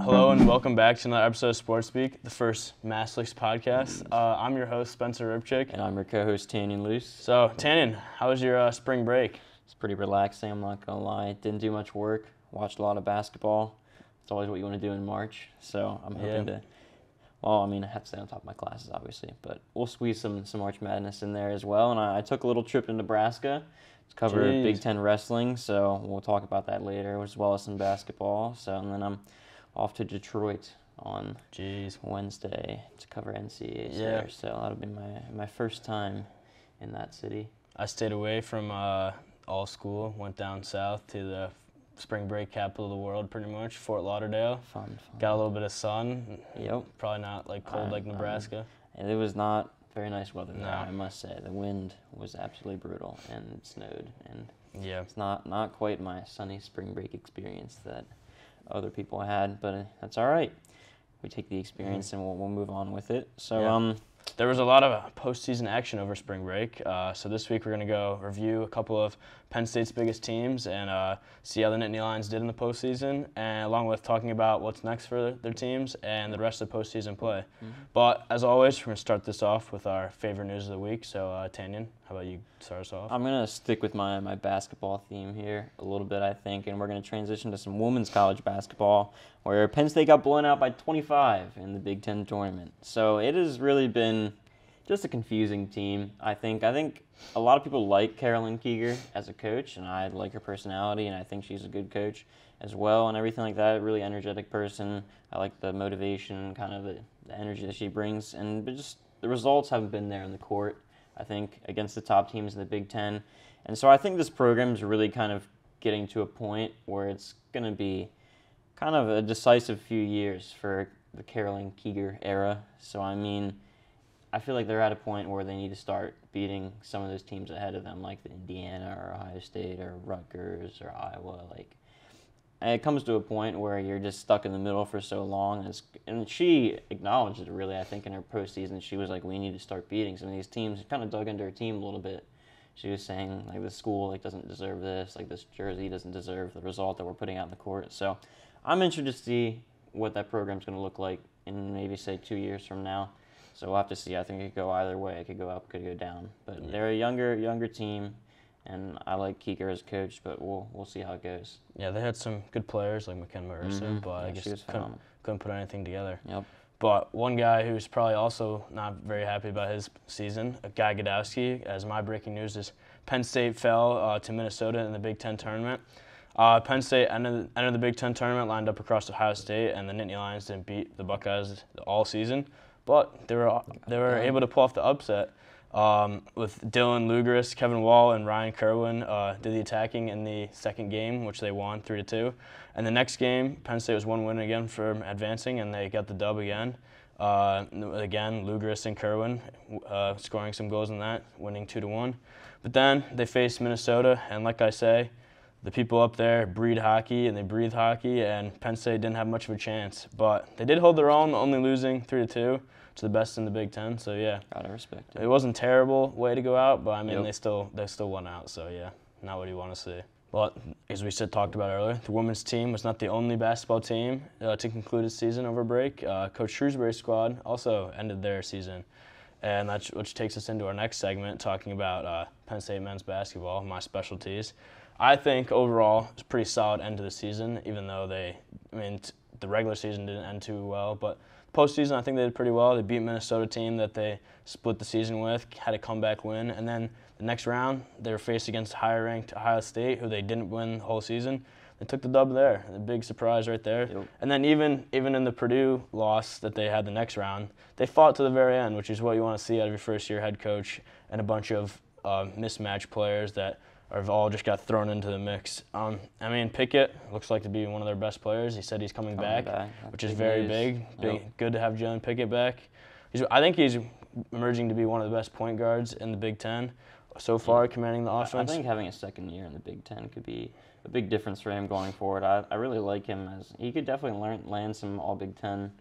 Hello and welcome back to another episode of Sports Speak, the first Masterliks podcast. I'm your host, Spencer Ripchik. And I'm your co-host, Tanyon Loose. So, Tanyon, how was your spring break? It's pretty relaxing, I'm not going to lie. Didn't do much work. Watched a lot of basketball. It's always what you want to do in March. So I'm hoping to, I have to stay on top of my classes, obviously. But we'll squeeze some March Madness in there as well. And I took a little trip to Nebraska to cover Big Ten wrestling. So we'll talk about that later, as well as some basketball. And then I'm off to Detroit on Wednesday to cover NCAA there. So that'll be my first time in that city. I stayed away from all school, went down south to the spring break capital of the world pretty much, Fort Lauderdale. Fun. Got a little bit of sun. Yep. Probably not like cold like Nebraska. And it was not very nice weather there, I must say. The wind was absolutely brutal and it snowed. And it's not quite my sunny spring break experience that other people had, but that's all right. We take the experience and we'll move on with it. So there was a lot of postseason action over spring break. So this week we're going to go review a couple of Penn State's biggest teams and see how the Nittany Lions did in the postseason, and along with talking about what's next for their teams and the rest of the postseason play. But as always, we're going to start this off with our favorite news of the week. So Tanyon, how about you start us off? I'm going to stick with my basketball theme here a little bit, I think, and we're going to transition to some women's college basketball, where Penn State got blown out by 25 in the Big Ten tournament. So it has really been just a confusing team, I think. I think a lot of people like Carolyn Keeger as a coach, and I like her personality, and I think she's a good coach as well, and everything like that. Really energetic person. I like the motivation, kind of the energy that she brings, but just the results haven't been there in the court, I think, against the top teams in the Big Ten. And so I think this program is really kind of getting to a point where it's going to be kind of a decisive few years for the Carolyn Keeger era. So, I feel like they're at a point where they need to start beating some of those teams ahead of them, like the Indiana or Ohio State or Rutgers or Iowa. And it comes to a point where you're just stuck in the middle for so long. And she acknowledged it, really, I think, in her postseason. She was like, we need to start beating some of these teams. She kind of dug into her team a little bit. She was saying, like, the school doesn't deserve this. Like, this jersey doesn't deserve the result that we're putting out in the court. So I'm interested to see what that program's going to look like in maybe, say, 2 years from now. So we'll have to see. I think it could go either way. It could go up, could go down. But they're a younger team, and I like Keeger as coach, but we'll see how it goes. Yeah, they had some good players like McKenna Marissa, but I guess couldn't put anything together. Yep. But one guy who's probably also not very happy about his season, Guy Gadowski, as my breaking news is Penn State fell to Minnesota in the Big Ten tournament. Penn State entered the Big Ten tournament, lined up across Ohio State, and the Nittany Lions didn't beat the Buckeyes all season. But they were able to pull off the upset with Dylan Lugris, Kevin Wall, and Ryan Kerwin did the attacking in the second game, which they won 3-2. And the next game, Penn State was one win again for advancing, and they got the dub again. Again, Lugris and Kerwin scoring some goals in that, winning 2-1. But then they faced Minnesota, and like I say, the people up there breed hockey and they breathe hockey, and Penn State didn't have much of a chance. But they did hold their own, only losing 3-2 to the best in the Big Ten. So yeah, gotta respect it. It wasn't a terrible way to go out, but they still won out. So yeah, not what you want to see. But as we talked about earlier, the women's team was not the only basketball team to conclude its season over break. Coach Shrewsbury's squad also ended their season, and which takes us into our next segment, talking about Penn State men's basketball, my specialties. I think overall it's a pretty solid end to the season, even though the regular season didn't end too well. But postseason, I think they did pretty well. They beat a Minnesota team that they split the season with, had a comeback win. And then the next round, they were faced against higher-ranked Ohio State, who they didn't win the whole season. They took the dub there. A big surprise right there. Yep. And then even in the Purdue loss that they had the next round, they fought to the very end, which is what you want to see out of your first-year head coach and a bunch of mismatched players that have all just got thrown into the mix. Pickett looks like to be one of their best players. He said he's coming back, which is very big. Yep. Good to have Jalen Pickett back. I think he's emerging to be one of the best point guards in the Big Ten so far, commanding the offense. I think having a second year in the Big Ten could be a big difference for him going forward. I really like him, as he could definitely land some All-Big Ten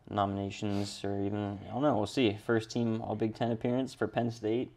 nominations, or even, I don't know, we'll see. First team All-Big Ten appearance for Penn State.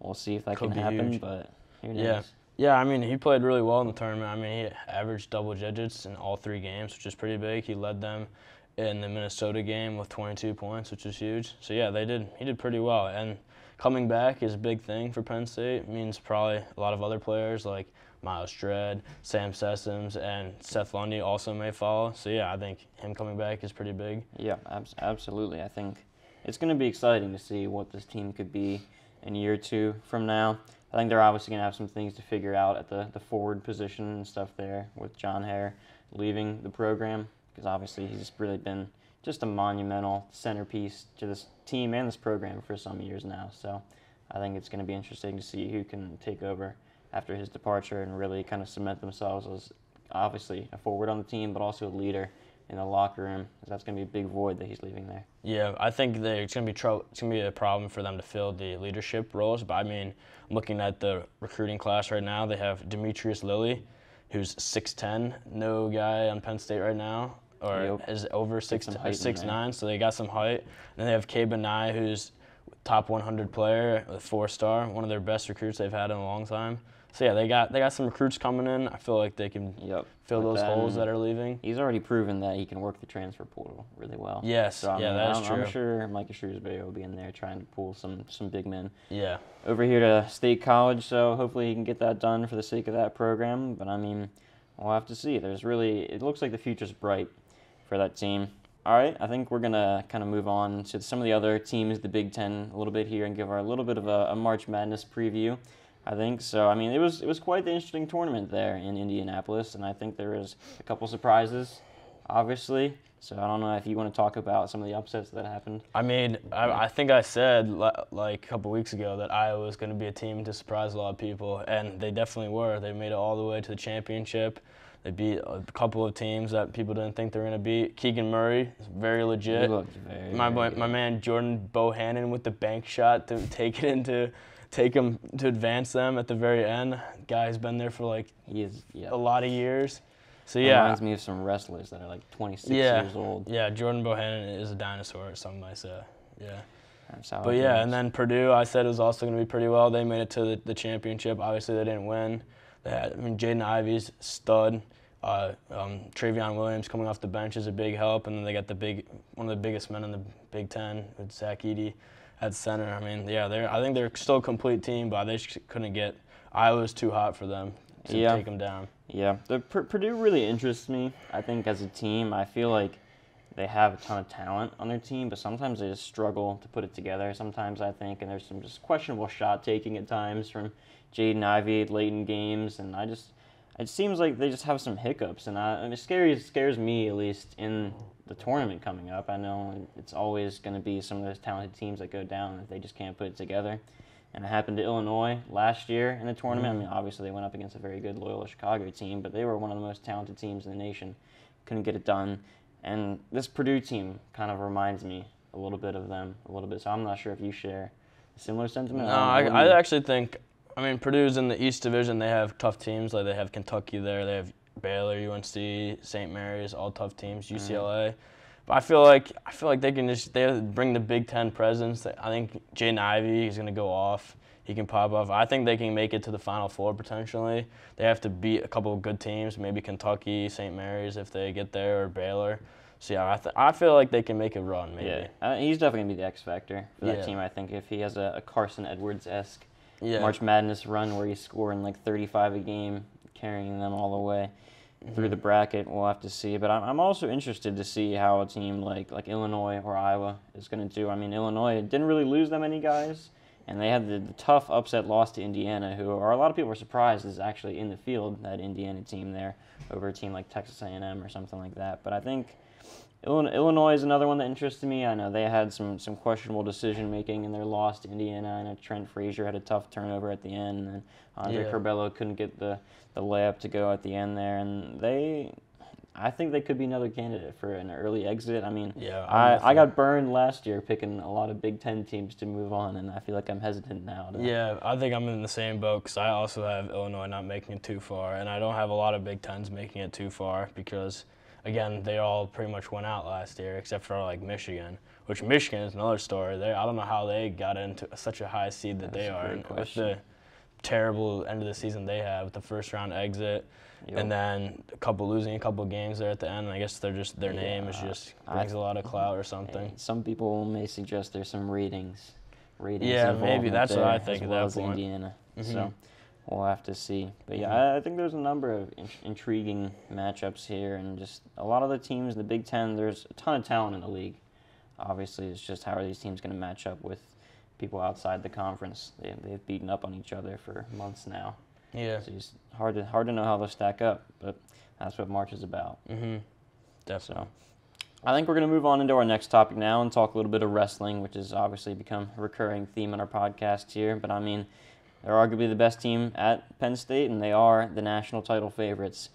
We'll see if that can happen, but who knows? Yeah, I mean, he played really well in the tournament. I mean, he averaged double digits in all 3 games, which is pretty big. He led them in the Minnesota game with 22 points, which is huge. So yeah, he did pretty well. And coming back is a big thing for Penn State. It means probably a lot of other players like Miles Dredd, Sam Sessoms, and Seth Lundy also may follow. So yeah, I think him coming back is pretty big. Yeah, absolutely. I think it's going to be exciting to see what this team could be in a year or 2 from now. I think they're obviously going to have some things to figure out at the forward position and stuff there with John Hare leaving the program, because obviously he's really been just a monumental centerpiece to this team and this program for some years now. So I think it's going to be interesting to see who can take over after his departure and really kind of cement themselves as obviously a forward on the team, but also a leader in the locker room, because that's going to be a big void that he's leaving there. Yeah, I think it's going to be a problem for them to fill the leadership roles. But I mean, looking at the recruiting class right now, they have Demetrius Lilly, who's 6'10", no guy on Penn State right now, or is over 6'9", so they got some height. And then they have Kaba Nye, who's top 100 player, a 4-star, one of their best recruits they've had in a long time. So yeah, they got some recruits coming in. I feel like they can fill those holes that are leaving. He's already proven that he can work the transfer portal really well. Yes, so, that is true. I'm sure Micah Shrewsbury will be in there trying to pull some big men. Yeah. Over here to State College, so hopefully he can get that done for the sake of that program. But I mean, we'll have to see. It looks like the future's bright for that team. All right, I think we're going to kind of move on to some of the other teams, the Big Ten, a little bit here and give our little bit of a March Madness preview, I think. So, I mean, it was quite the interesting tournament there in Indianapolis, and I think there was a couple surprises, obviously. So I don't know if you want to talk about some of the upsets that happened. I mean, I think I said like a couple weeks ago that Iowa was going to be a team to surprise a lot of people, and they definitely were. They made it all the way to the championship. They beat a couple of teams that people didn't think they were going to beat. Keegan Murray is very legit. He looked very my man Jordan Bohannon with the bank shot to take him to advance them at the very end. Guy's been there for like a lot of years. So yeah, reminds me of some wrestlers that are like 26 years old. Yeah, Jordan Bohannon is a dinosaur, some might say. Yeah. But yeah, and then Purdue, I said, was also going to be pretty well. They made it to the championship. Obviously, they didn't win. Jaden Ivey's stud. Travion Williams coming off the bench is a big help, and then they got one of the biggest men in the Big Ten with Zach Edey at center. I mean, yeah, I think they're still a complete team, but they just couldn't get. Iowa's too hot for them to take them down. Yeah, Purdue really interests me. I think as a team, I feel like they have a ton of talent on their team, but sometimes they just struggle to put it together. Sometimes I think, and there's some just questionable shot taking at times from Jaden Ivey late in games, and it seems like they just have some hiccups, and it scares me at least in the tournament coming up. I know it's always going to be some of those talented teams that go down if they just can't put it together. And it happened to Illinois last year in the tournament. I mean, obviously they went up against a very good Loyola Chicago team, but they were one of the most talented teams in the nation. Couldn't get it done. And this Purdue team kind of reminds me a little bit of them, So I'm not sure if you share a similar sentiment. No, I actually think, Purdue's in the East Division. They have tough teams. Like they have Kentucky there. They have Baylor, UNC, St. Mary's, all tough teams, UCLA. But I feel like they bring the Big Ten presence. I think Jaden Ivey is going to go off. He can pop off. I think they can make it to the Final Four potentially. They have to beat a couple of good teams, maybe Kentucky, St. Mary's if they get there, or Baylor. So yeah, I feel like they can make a run maybe. Yeah, he's definitely going to be the X factor for that team. I think if he has a Carson Edwards-esque March Madness run where he's scoring like 35 a game, carrying them all the way through the bracket, we'll have to see. But I'm also interested to see how a team like Illinois or Iowa is going to do. I mean, Illinois didn't really lose that many guys, and they had the tough upset loss to Indiana, who a lot of people were surprised is actually in the field, that Indiana team there, over a team like Texas A&M or something like that. But I think Illinois is another one that interests me. I know they had some questionable decision-making in their loss to Indiana. I know Trent Frazier had a tough turnover at the end, and Andre Curbelo couldn't get the layup to go at the end there. And I think they could be another candidate for an early exit. I mean, I got burned last year picking a lot of Big Ten teams to move on, and I feel like I'm hesitant now. Yeah, I think I'm in the same boat because I also have Illinois not making it too far, and I don't have a lot of Big Tens making it too far because – again, they all pretty much went out last year, except for like Michigan, which Michigan is another story. I don't know how they got into such a high seed that they are. With the terrible end of the season they had with the first round exit. Yep. And then losing a couple games there at the end. I guess their name is just brings a lot of clout or something. Some people may suggest there's some ratings. Yeah, maybe that's what I think as at well that as point. Indiana. Mm-hmm. So we'll have to see. But yeah, I think there's a number of intriguing matchups here, and just a lot of the teams in the Big Ten. There's a ton of talent in the league. Obviously, it's just how are these teams going to match up with people outside the conference? They've beaten up on each other for months now. Yeah, so it's hard to know how they'll stack up, but that's what March is about. Mm-hmm. Definitely. So, I think we're going to move on into our next topic now and talk a little bit of wrestling, which has obviously become a recurring theme in our podcast here. But I mean, they're arguably the best team at Penn State, and they are the national title favorites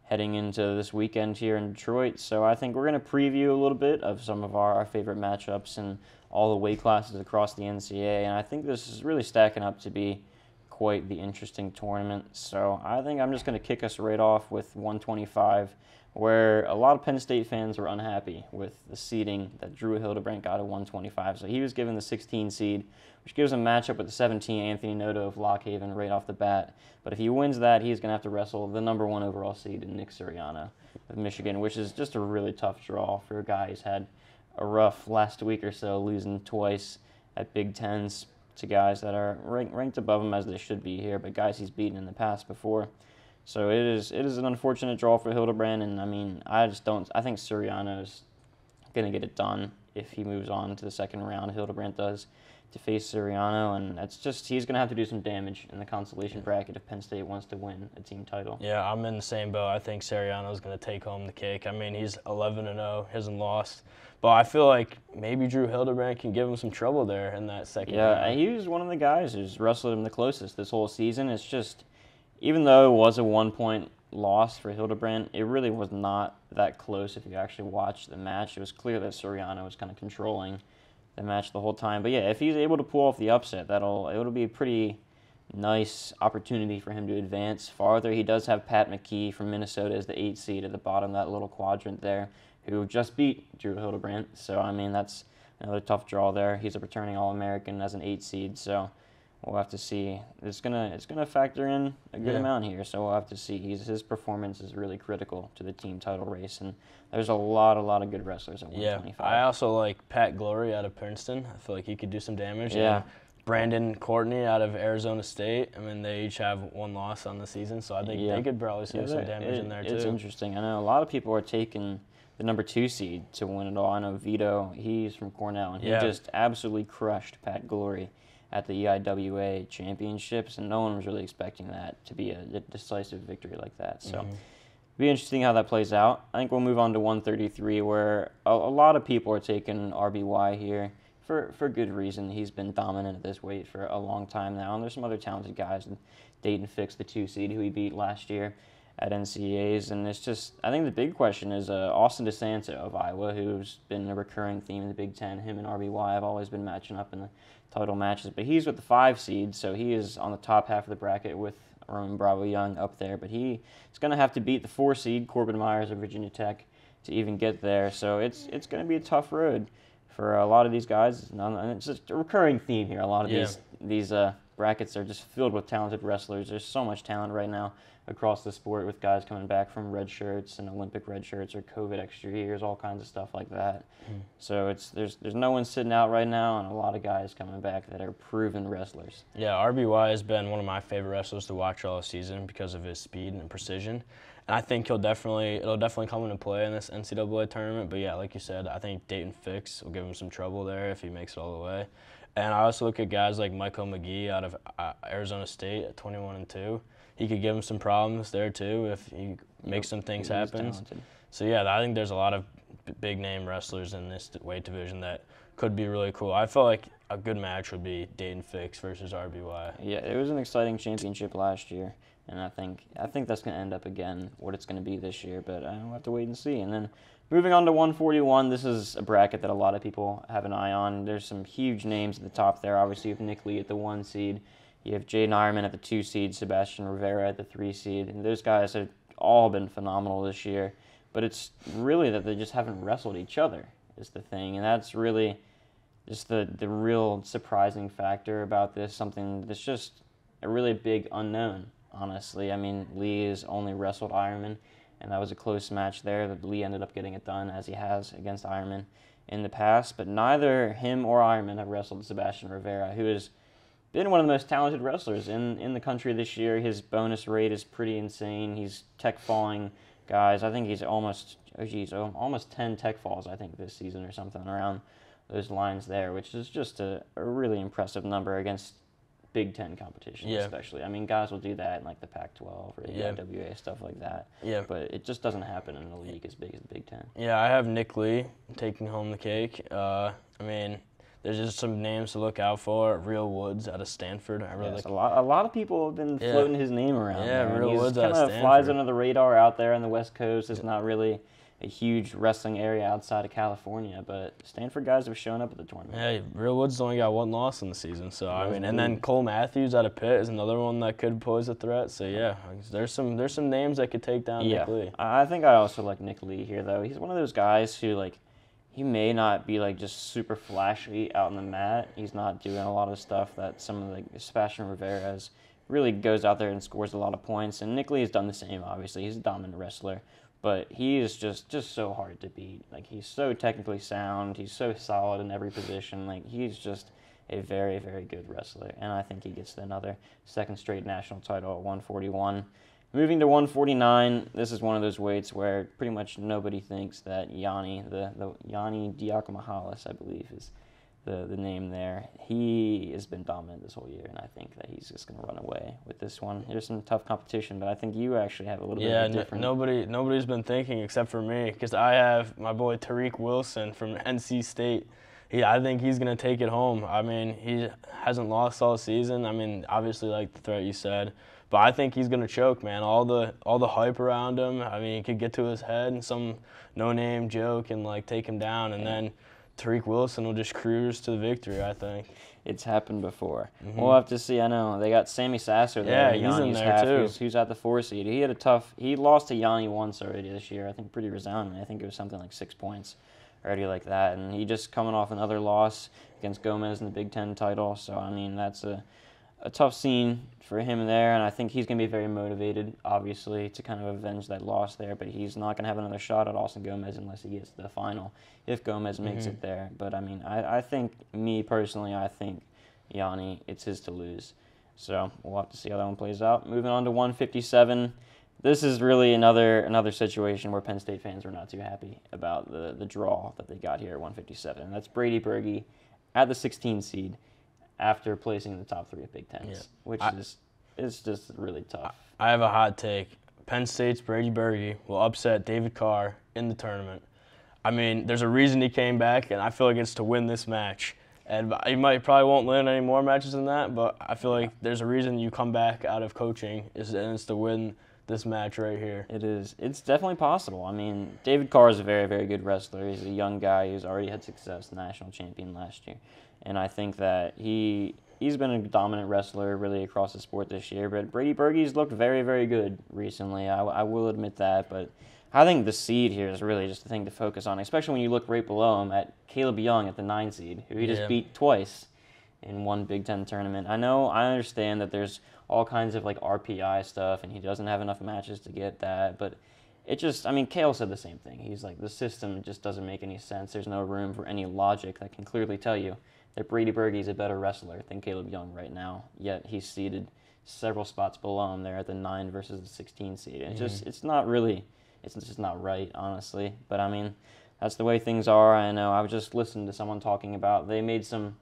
heading into this weekend here in Detroit. So I think we're going to preview a little bit of some of our favorite matchups and all the weight classes across the NCAA. And I think this is really stacking up to be quite the interesting tournament. So I think I'm just going to kick us right off with 125, where a lot of Penn State fans were unhappy with the seeding that Drew Hildebrandt got at 125. So he was given the 16 seed, which gives him a matchup with the 17 Anthony Noto of Lock Haven right off the bat. But if he wins that, he's going to have to wrestle the number 1 overall seed in Nick Suriano of Michigan, which is just a really tough draw for a guy who's had a rough last week or so, losing twice at Big Tens to guys that are ranked above him as they should be here, but guys he's beaten in the past before. So it is an unfortunate draw for Hildebrandt, and I mean, I think Suriano's going to get it done if he moves on to the second round. Hildebrandt does to face Suriano, and that's just, he's going to have to do some damage in the consolation bracket if Penn State wants to win a team title. Yeah, I'm in the same boat. I think Suriano's going to take home the cake. I mean, he's 11-0, hasn't lost. But I feel like maybe Drew Hildebrandt can give him some trouble there in that second round. Yeah, he was one of the guys who's wrestled him the closest this whole season. It's just, even though it was a 1-point loss for Hildebrandt, it really was not that close if you actually watched the match. It was clear that Suriano was kind of controlling the match the whole time. But yeah, if he's able to pull off the upset, it'll be a pretty nice opportunity for him to advance farther. He does have Pat McKee from Minnesota as the 8 seed at the bottom of that little quadrant there, who just beat Drew Hildebrandt. So, I mean, that's another tough draw there. He's a returning All-American as an 8 seed, so we'll have to see. It's gonna factor in a good amount here, so we'll have to see. His performance is really critical to the team title race, and there's a lot of good wrestlers at 125. Yeah, I also like Pat Glory out of Princeton. I feel like he could do some damage. Yeah. And Brandon Courtney out of Arizona State. I mean, they each have 1 loss on the season, so I think they could probably see some damage in there, too. It's interesting. I know a lot of people are taking the number 2 seed to win it all. I know Vito, he's from Cornell, and he just absolutely crushed Pat Glory at the EIWA championships, and no one was really expecting that to be a decisive victory like that. So it'll be interesting how that plays out. I think we'll move on to 133, where a lot of people are taking RBY here for good reason. He's been dominant at this weight for a long time now, and there's some other talented guys. Dayton Fix, the 2 seed, who he beat last year at NCAAs, and it's just, I think the big question is Austin DeSanto of Iowa, who's been a recurring theme in the Big Ten. Him and RBY have always been matching up in the title matches, but he's with the 5 seed, so he is on the top half of the bracket with Roman Bravo Young up there, but he's going to have to beat the 4 seed, Corbin Myers of Virginia Tech, to even get there, so it's going to be a tough road for a lot of these guys, and it's just a recurring theme here. A lot of these brackets are just filled with talented wrestlers. There's so much talent right now across the sport with guys coming back from red shirts and Olympic red shirts or COVID extra years, all kinds of stuff like that. So there's no one sitting out right now, and a lot of guys coming back that are proven wrestlers. Yeah, RBY has been one of my favorite wrestlers to watch all season because of his speed and precision. And I think it'll definitely come into play in this NCAA tournament. But yeah, like you said, I think Dayton Fix will give him some trouble there if he makes it all the way. And I also look at guys like Michael McGee out of Arizona State at 21-2. He could give him some problems there too if he makes some things happen. So yeah, I think there's a lot of big name wrestlers in this weight division that could be really cool. I felt like a good match would be Dayton Fix versus RBY. Yeah, it was an exciting championship last year, and I think that's going to end up again what it's going to be this year, but we'll have to wait and see. And then moving on to 141, this is a bracket that a lot of people have an eye on. There's some huge names at the top there. Obviously, you have Nick Lee at the 1 seed. You have Jaden Ironman at the 2 seed, Sebastian Rivera at the 3 seed, and those guys have all been phenomenal this year. But it's really that they just haven't wrestled each other is the thing, and that's really just the real surprising factor about this, something that's just a really big unknown, honestly. I mean, Lee has only wrestled Ironman, and that was a close match there that Lee ended up getting it done, as he has against Ironman in the past. But neither him or Ironman have wrestled Sebastian Rivera, who has been one of the most talented wrestlers in the country this year. His bonus rate is pretty insane. He's tech falling guys. I think he's almost 10 tech falls, I think, this season or something around those lines there, which is just a really impressive number against Big Ten competition, especially. I mean, guys will do that in like the Pac-12 or the IWA, stuff like that. Yeah. But it just doesn't happen in a league as big as the Big Ten. Yeah, I have Nick Lee taking home the cake. I mean, there's just some names to look out for. Real Woods out of Stanford. I really like. A lot of people have been floating his name around. Yeah, there. Real Woods out of Stanford. Flies under the radar out there on the West Coast. It's not really a huge wrestling area outside of California, but Stanford guys have shown up at the tournament. Yeah, Real Woods only got one loss in the season, so I mean, and then Cole Matthews out of Pitt is another one that could pose a threat. So yeah, there's some names that could take down Nick Lee. I think I also like Nick Lee here though. He's one of those guys who he may not be just super flashy out on the mat. He's not doing a lot of stuff that some of Sebastian Rivera's really goes out there and scores a lot of points. And Nick Lee has done the same. Obviously, he's a dominant wrestler. But he is just so hard to beat. He's so technically sound. He's so solid in every position. He's just a very, very good wrestler. And I think he gets another second straight national title at 141. Moving to 149, this is one of those weights where pretty much nobody thinks that Yanni, the Yanni Diakomahalis, I believe, is the name there. He has been dominant this whole year, and I think that he's just going to run away with this one. There's some tough competition, but I think you actually have a little bit of a different... nobody's been thinking except for me, because I have my boy Tariq Wilson from NC State. I think he's going to take it home. I mean, he hasn't lost all season. I mean, obviously, like the threat you said, but I think he's going to choke, man. All the hype around him, I mean, he could get to his head and some no-name joke and, take him down, and then Tariq Wilson will just cruise to the victory, I think. It's happened before. Mm-hmm. We'll have to see. I know they got Sammy Sasser there. Yeah, he's in there too. Who's at the 4 seed. He lost to Yanni once already this year. I think pretty resoundingly. I think it was something like 6 points already like that. And he just coming off another loss against Gomez in the Big Ten title. So I mean that's a tough scene for him there, and I think he's going to be very motivated, obviously, to kind of avenge that loss there, but he's not going to have another shot at Austin Gomez unless he gets to the final, if Gomez makes it there. But, I mean, I think, me personally, I think Yanni, it's his to lose. So we'll have to see how that one plays out. Moving on to 157, this is really another situation where Penn State fans were not too happy about the draw that they got here at 157, and that's Brady Berge at the 16 seed, after placing in the top 3 of Big Tens, which is just really tough. I have a hot take. Penn State's Brady Berge will upset David Carr in the tournament. I mean, there's a reason he came back, and I feel like it's to win this match. And he probably won't win any more matches than that, but I feel like there's a reason you come back out of coaching, and it's to win this match right here. It is. It's definitely possible. I mean, David Carr is a very, very good wrestler. He's a young guy who's already had success, national champion last year. And I think that he's been a dominant wrestler really across the sport this year. But Brady Berge's looked very, very good recently. I will admit that. But I think the seed here is really just the thing to focus on, especially when you look right below him at Caleb Young at the 9 seed, who he just beat twice in one Big Ten tournament. I understand that there's all kinds of RPI stuff, and he doesn't have enough matches to get that. But Kale said the same thing. He's like, the system just doesn't make any sense. There's no room for any logic that can clearly tell you that Brady Berge is a better wrestler than Caleb Young right now, yet he's seated several spots below him there at the 9 versus the 16 seed. And it's just not right, honestly. But I mean, that's the way things are. I know I was just listening to someone talking about, they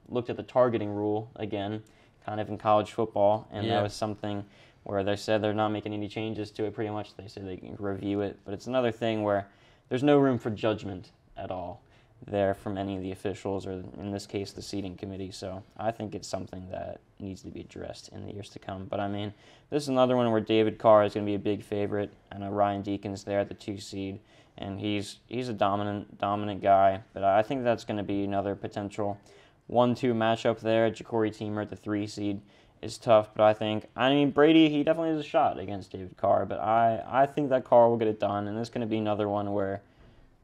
looked at the targeting rule again, kind of in college football, and that was something where they said they're not making any changes to it pretty much. They said they can review it, but it's another thing where there's no room for judgment at all there from any of the officials, or in this case the seating committee. So I think it's something that needs to be addressed in the years to come. But I mean, this is another one where David Carr is going to be a big favorite. I know Ryan Deacon's there at the 2 seed, and he's a dominant guy. But I think that's going to be another potential 1-2 matchup there. Ja'Cory Teamer at the 3 seed is tough, but I mean Brady, he definitely has a shot against David Carr, but I think that Carr will get it done, and this is going to be another one where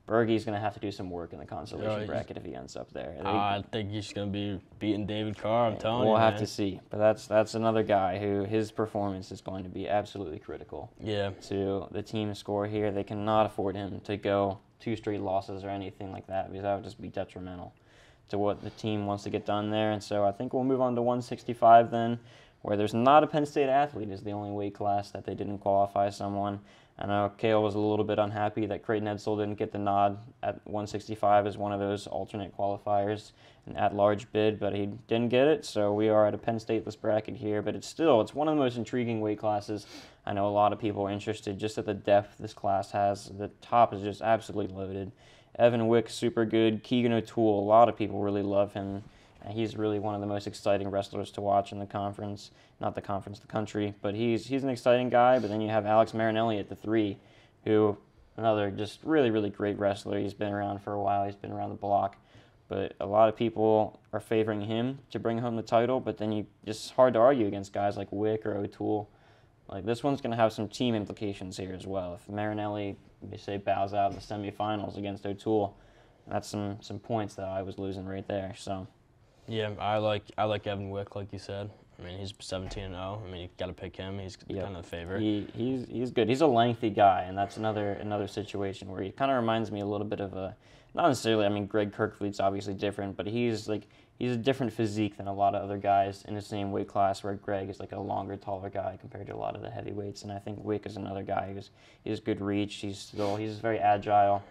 Bergey's going to have to do some work in the consolation bracket if he ends up there. I think he's going to be beating David Carr, I'm telling you. We'll have to see. But that's another guy who his performance is going to be absolutely critical to the team score here. They cannot afford him to go 2 straight losses or anything like that, because that would just be detrimental to what the team wants to get done there. And so I think we'll move on to 165 then, where there's not a Penn State athlete is the only weight class that they didn't qualify someone. I know Cale was a little bit unhappy that Creighton Edsel didn't get the nod at 165 as one of those alternate qualifiers, an at-large bid, but he didn't get it, so we are at a Penn State-less bracket here. But it's one of the most intriguing weight classes. I know a lot of people are interested just at the depth this class has. The top is just absolutely loaded. Evan Wick, super good. Keegan O'Toole, a lot of people really love him. He's really one of the most exciting wrestlers to watch in the conference. Not the conference, the country. But he's an exciting guy. But then you have Alex Marinelli at the 3, who, another just really, really great wrestler. He's been around for a while. He's been around the block. But a lot of people are favoring him to bring home the title. But then it's hard to argue against guys like Wick or O'Toole. Like, this one's going to have some team implications here as well. If Marinelli, they say, bows out in the semifinals against O'Toole, that's some points that I was losing right there. So. Yeah, I like Evan Wick, like you said. I mean, he's 17-0. I mean, you got to pick him. He's kind of the favorite. He's good. He's a lengthy guy, and that's another situation where he kind of reminds me a little bit of not necessarily. I mean, Greg Kirkfleet's obviously different, but he's a different physique than a lot of other guys in the same weight class. Where Greg is like a longer, taller guy compared to a lot of the heavyweights, and I think Wick is another guy he has good reach. He's very agile,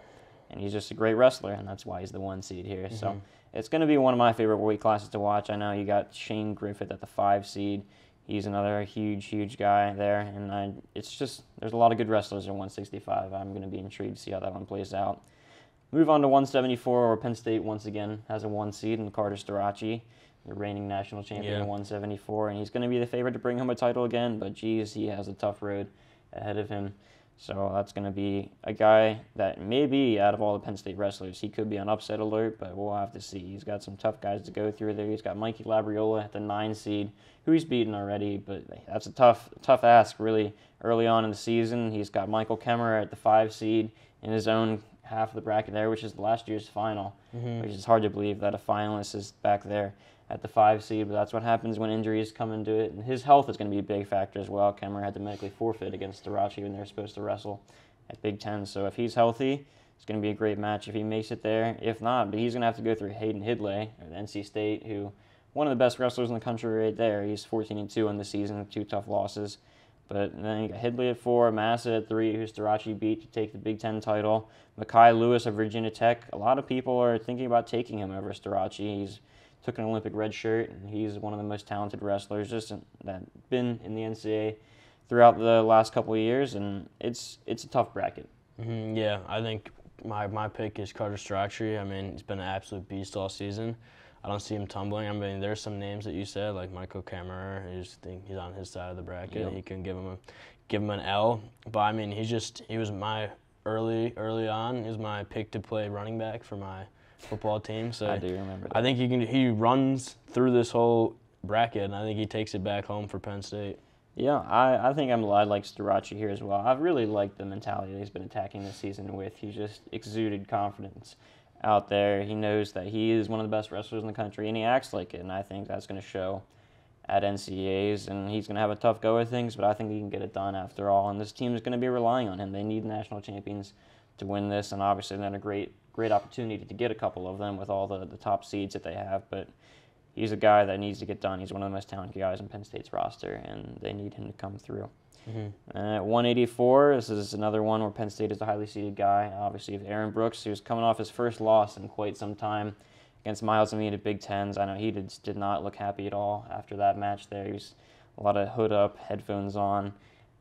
and he's just a great wrestler, and that's why he's the 1 seed here. Mm-hmm. So. It's going to be one of my favorite weight classes to watch. I know you got Shane Griffith at the 5 seed. He's another huge guy there. And there's a lot of good wrestlers in 165. I'm going to be intrigued to see how that one plays out. Move on to 174, where Penn State once again has a 1 seed in Carter Starachi, the reigning national champion in 174. And he's going to be the favorite to bring home a title again. But, geez, he has a tough road ahead of him. So that's going to be a guy that maybe out of all the Penn State wrestlers, he could be on upset alert, but we'll have to see. He's got some tough guys to go through there. He's got Mikey Labriola at the 9 seed, who he's beaten already, but that's a tough ask really early on in the season. He's got Michael Kemmerer at the 5 seed in his own half of the bracket there, which is last year's final, which is hard to believe that a finalist is back there at the 5 seed, but that's what happens when injuries come into it. And his health is going to be a big factor as well. Kemmerer had to medically forfeit against Starachi when they were supposed to wrestle at Big Ten. So if he's healthy, it's going to be a great match if he makes it there. If not, but he's going to have to go through Hayden Hidlay at NC State, who one of the best wrestlers in the country right there. He's 14-2 in the season, 2 tough losses. But then you got Hidlay at 4, Massa at 3, who Starachi beat to take the Big Ten title. Makai Lewis of Virginia Tech. A lot of people are thinking about taking him over Starachi. He's took an Olympic red shirt, and he's one of the most talented wrestlers that been in the NCAA throughout the last couple of years, and it's a tough bracket. Mm-hmm, yeah, I think my pick is Carter Starachi. I mean, he's been an absolute beast all season. I don't see him tumbling. I mean, there's some names that you said, like Michael Kemmerer. I just think he's on his side of the bracket. Yep. He can give him an L. But I mean, he was my early on. He was my pick to play running back for my football team. So I do remember that. I think he runs through this whole bracket, and I think he takes it back home for Penn State. Yeah, I think I like Starachi here as well. I've really liked the mentality that he's been attacking this season with. He just exuded confidence out there. He knows that he is one of the best wrestlers in the country, and he acts like it, and I think that's going to show at NCAAs, and he's going to have a tough go at things, but I think he can get it done after all, and this team is going to be relying on him. They need national champions to win this, and obviously they're in a great opportunity to get a couple of them with all the top seeds that they have, but he's a guy that needs to get done. He's one of the most talented guys in Penn State's roster, and they need him to come through. Mm-hmm. At 184, this is another one where Penn State is a highly seeded guy. Obviously, Aaron Brooks, who's coming off his first loss in quite some time against Miles Amine at Big Tens. I know he did not look happy at all after that match there. He was a lot of hood up, headphones on,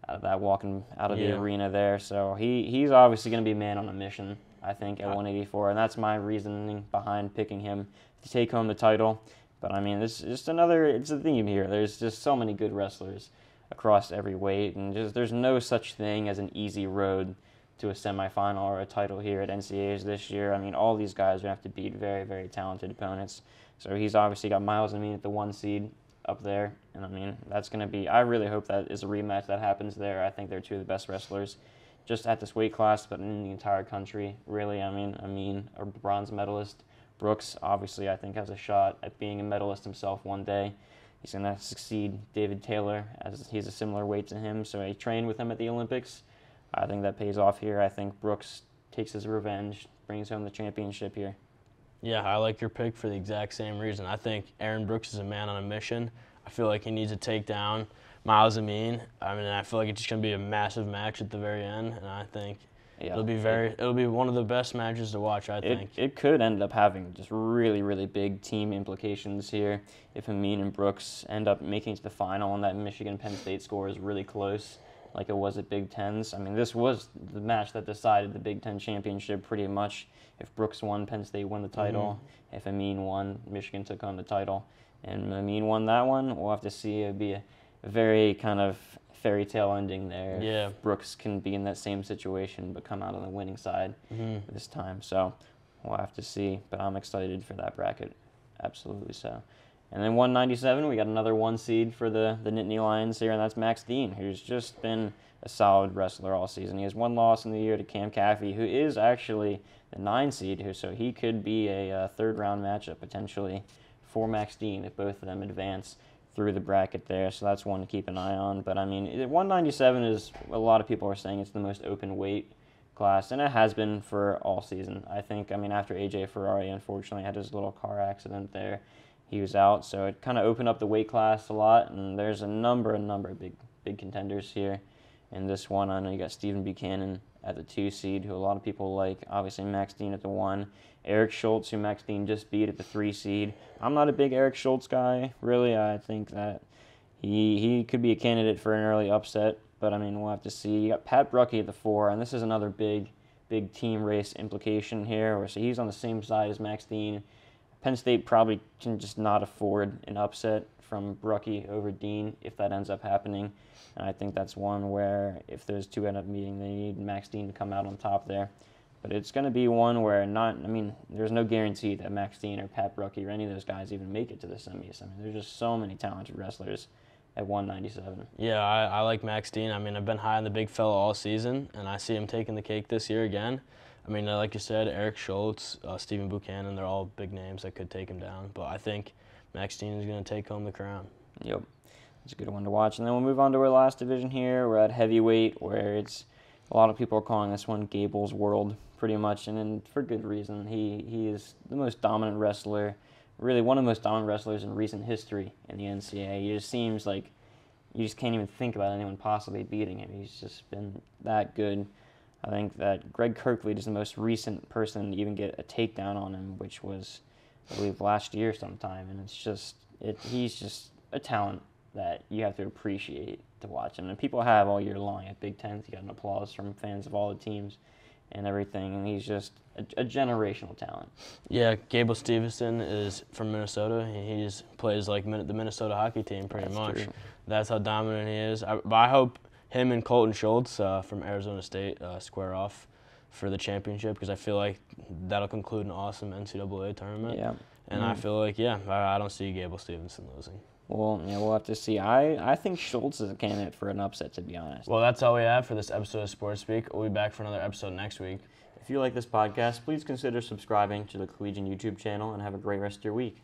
out of that walking out of the arena there. So he's obviously going to be a man on a mission, I think, at 184, and that's my reasoning behind picking him to take home the title. But I mean, it's a theme here. There's just so many good wrestlers across every weight, and there's no such thing as an easy road to a semifinal or a title here at NCAAs this year. I mean, all these guys are going to have to beat very, very talented opponents. So he's obviously got Miles Amine at the 1 seed up there, and I mean, that's going to be, I really hope that is a rematch that happens there. I think they're two of the best wrestlers just at this weight class, but in the entire country, really. I mean, a bronze medalist. Brooks, obviously, I think has a shot at being a medalist himself one day. He's going to succeed David Taylor, as he's a similar weight to him, so he trained with him at the Olympics. I think that pays off here. I think Brooks takes his revenge, brings home the championship here. Yeah, I like your pick for the exact same reason. I think Aaron Brooks is a man on a mission. I feel like he needs to take down Miles Amin. I feel like it's just going to be a massive match at the very end, and I think it'll be one of the best matches to watch, I think. It could end up having just really, really big team implications here if Amin and Brooks end up making it to the final and that Michigan-Penn State score is really close like it was at Big Tens. I mean, this was the match that decided the Big Ten championship pretty much. If Brooks won, Penn State won the title. Mm-hmm. If Amin won, Michigan took home the title. And Amin won that one. We'll have to see. It would be a very kind of fairy tale ending there. Yeah. If Brooks can be in that same situation but come out on the winning side this time. So we'll have to see. But I'm excited for that bracket. Absolutely so. And then 197, we got another 1 seed for the Nittany Lions here, and that's Max Dean, who's just been a solid wrestler all season. He has 1 loss in the year to Cam Caffey, who is actually the 9 seed, so he could be a third-round matchup potentially for Max Dean if both of them advance through the bracket there. So that's one to keep an eye on. But, I mean, 197 is, a lot of people are saying it's the most open weight class, and it has been for all season. I think, after A.J. Ferrari, unfortunately, had his little car accident there, he was out, so it kind of opened up the weight class a lot, and there's a number of big contenders here. In this one, I know you got Stephen Buchanan at the 2 seed, who a lot of people like. Obviously, Max Dean at the 1. Eric Schultz, who Max Dean just beat at the 3 seed. I'm not a big Eric Schultz guy, really. I think that he could be a candidate for an early upset, but, we'll have to see. You got Pat Bruckey at the 4, and this is another big team race implication here. So he's on the same side as Max Dean. Penn State probably can just not afford an upset from Bruckey over Dean if that ends up happening. And I think that's one where if those two end up meeting, they need Max Dean to come out on top there. But it's going to be one where there's no guarantee that Max Dean or Pat Bruckey or any of those guys even make it to the semis. There's just so many talented wrestlers at 197. Yeah, I like Max Dean. I've been high on the big fella all season, and I see him taking the cake this year again. Like you said, Eric Schultz, Stephen Buchanan, they're all big names that could take him down. But I think Max Dean is going to take home the crown. Yep. It's a good one to watch. And then we'll move on to our last division here. We're at heavyweight, where it's a lot of people are calling this one Gable's World, pretty much, and for good reason. He is the most dominant wrestler, really one of the most dominant wrestlers in recent history in the NCAA. He just seems like you just can't even think about anyone possibly beating him. He's just been that good. I think that Greg Kirklead is the most recent person to even get a takedown on him, which was, I believe, last year sometime. And he's just a talent that you have to appreciate to watch him. And people have all year long at Big Ten. He got an applause from fans of all the teams and everything. And he's just a generational talent. Yeah, Gable Stevenson is from Minnesota. He plays like the Minnesota hockey team pretty much. True. That's how dominant he is. But I hope him and Colton Schultz from Arizona State square off for the championship, because I feel like that'll conclude an awesome NCAA tournament. Yeah. And I feel like, I don't see Gable Stevenson losing. Well, yeah, we'll have to see. I think Schultz is a candidate for an upset, to be honest. Well, that's all we have for this episode of Sports Speak. We'll be back for another episode next week. If you like this podcast, please consider subscribing to the Collegian YouTube channel and have a great rest of your week.